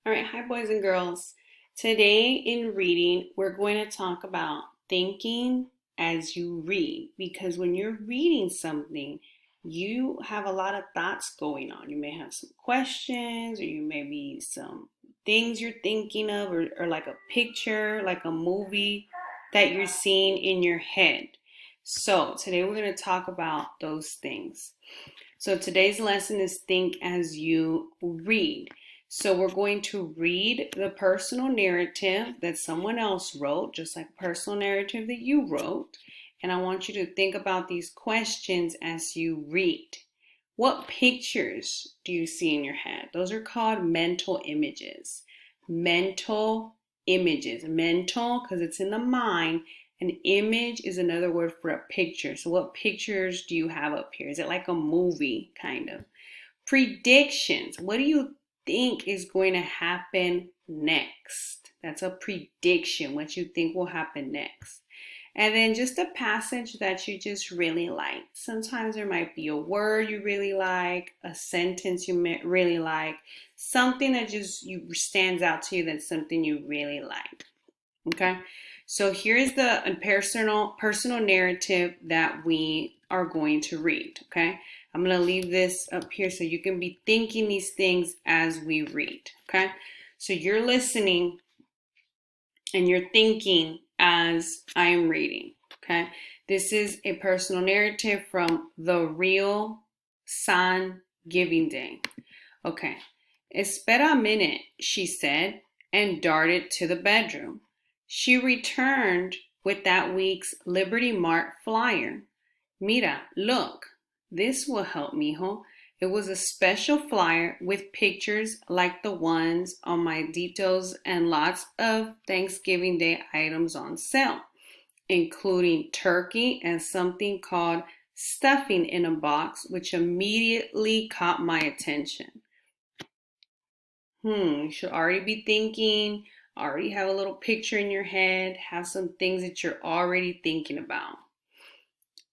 All right, hi, boys and girls. Today in reading, we're going to talk about thinking as you read because when you're reading something, you have a lot of thoughts going on. You may have some questions, or you may be some things you're thinking of, or like a picture, like a movie that you're seeing in your head. So, today we're going to talk about those things. So today's lesson is think as you read. So we're going to read the personal narrative that someone else wrote, just like personal narrative that you wrote. And I want you to think about these questions as you read. What pictures do you see in your head? Those are called mental images. Mental images. Mental because it's in the mind. An image is another word for a picture. So what pictures do you have up here? Is it like a movie kind of? Predictions. What do you think is going to happen next? That's a prediction, what you think will happen next. And then just a passage that you just really like. Sometimes there might be a word you really like, a sentence you really like, something that just stands out to you that's something you really like. Okay? So here's the personal narrative that we are going to read. Okay? I'm going to leave this up here so you can be thinking these things as we read. Okay? So you're listening and you're thinking as I am reading. Okay? This is a personal narrative from the real San Giving Day. Okay. Espera a minute, she said, and darted to the bedroom. She returned with that week's Liberty Mart flyer. Mira, look. This will help, mijo. It was a special flyer with pictures like the ones on my Ditos and lots of Thanksgiving Day items on sale, including turkey and something called stuffing in a box, which immediately caught my attention. You should already be thinking, already have a little picture in your head, have some things that you're already thinking about.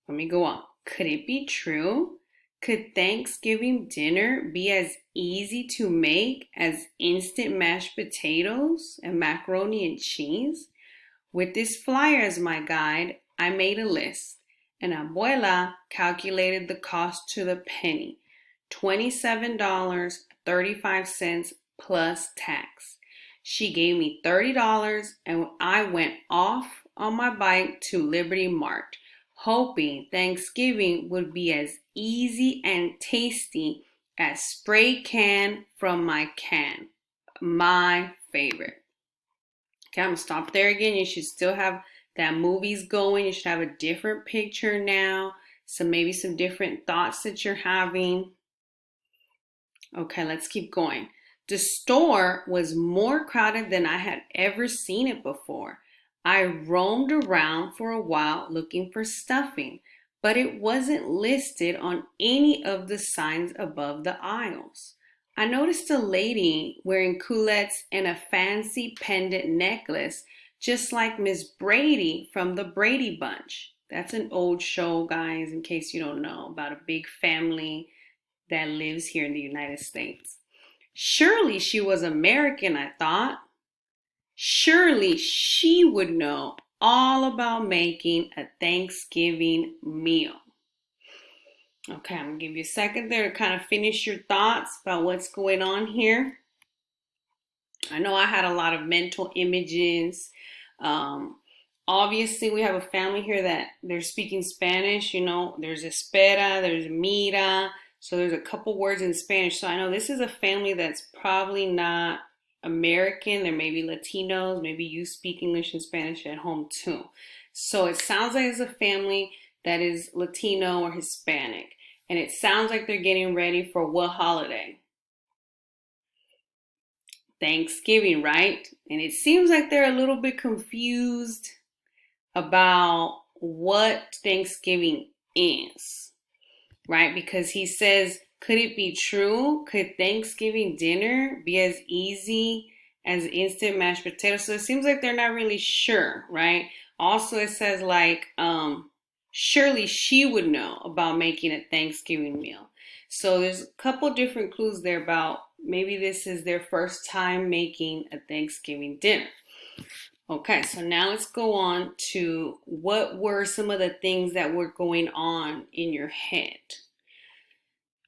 Let me go on. Could it be true? Could Thanksgiving dinner be as easy to make as instant mashed potatoes and macaroni and cheese? With this flyer as my guide, I made a list, and Abuela calculated the cost to the penny, $27.35 plus tax. She gave me $30 and I went off on my bike to Liberty Mart, hoping Thanksgiving would be as easy and tasty as spray can from my can. My favorite. Okay, I'm gonna stop there again. You should still have that movies going. You should have a different picture now. Maybe some different thoughts that you're having. Okay, let's keep going. The store was more crowded than I had ever seen it before. I roamed around for a while looking for stuffing, but it wasn't listed on any of the signs above the aisles. I noticed a lady wearing culottes and a fancy pendant necklace, just like Miss Brady from the Brady Bunch. That's an old show, guys, in case you don't know, about a big family that lives here in the United States. Surely she was American, I thought. Surely she would know all about making a Thanksgiving meal. Okay, I'm going to give you a second there to kind of finish your thoughts about what's going on here. I know I had a lot of mental images. Obviously, we have a family here that they're speaking Spanish. You know, there's espera, there's mira. So there's a couple words in Spanish. So I know this is a family that's probably not American. There may be Latinos. Maybe you speak English and Spanish at home too. So it sounds like it's a family that is Latino or Hispanic. And it sounds like they're getting ready for what holiday? Thanksgiving, right? And it seems like they're a little bit confused about what Thanksgiving is, right? Because he says, could it be true? Could Thanksgiving dinner be as easy as instant mashed potatoes? So it seems like they're not really sure, right? Also, it says like, surely she would know about making a Thanksgiving meal. So there's a couple different clues there about Maybe this is their first time making a Thanksgiving dinner. Okay, so now let's go on to what were some of the things that were going on in your head.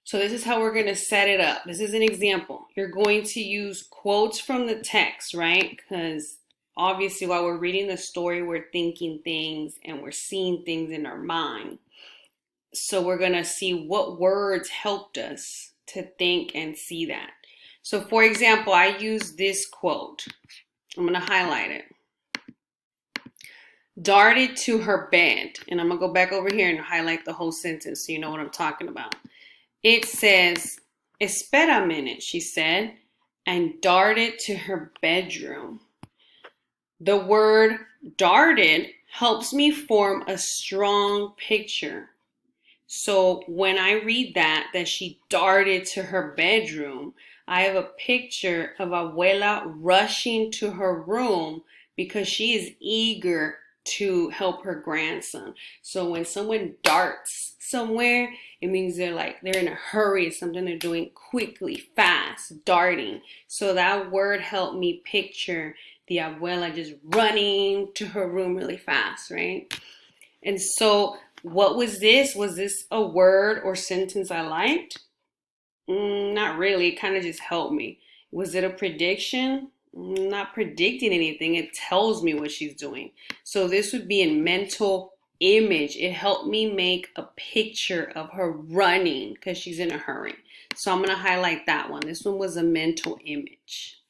So this is how we're going to set it up. This is an example. You're going to use quotes from the text, right? Because obviously while we're reading the story, we're thinking things and we're seeing things in our mind. So we're going to see what words helped us to think and see that. So for example, I use this quote. I'm going to highlight it. Darted to her bed. And I'm going to go back over here and highlight the whole sentence so you know what I'm talking about. It says, espera a minute, she said, and darted to her bedroom. The word darted helps me form a strong picture. So when I read that she darted to her bedroom, I have a picture of Abuela rushing to her room because she is eager to help her grandson. So when someone darts somewhere, it means they're in a hurry. It's something they're doing quickly, fast, darting. So that word helped me picture the abuela just running to her room really fast, right? And so what was this? Was this a word or sentence I liked? Not really. It kind of just helped me. Was it a prediction? Not predicting anything. It tells me what she's doing. So this would be a mental image. It helped me make a picture of her running because she's in a hurry. So I'm going to highlight that one. This one was a mental image.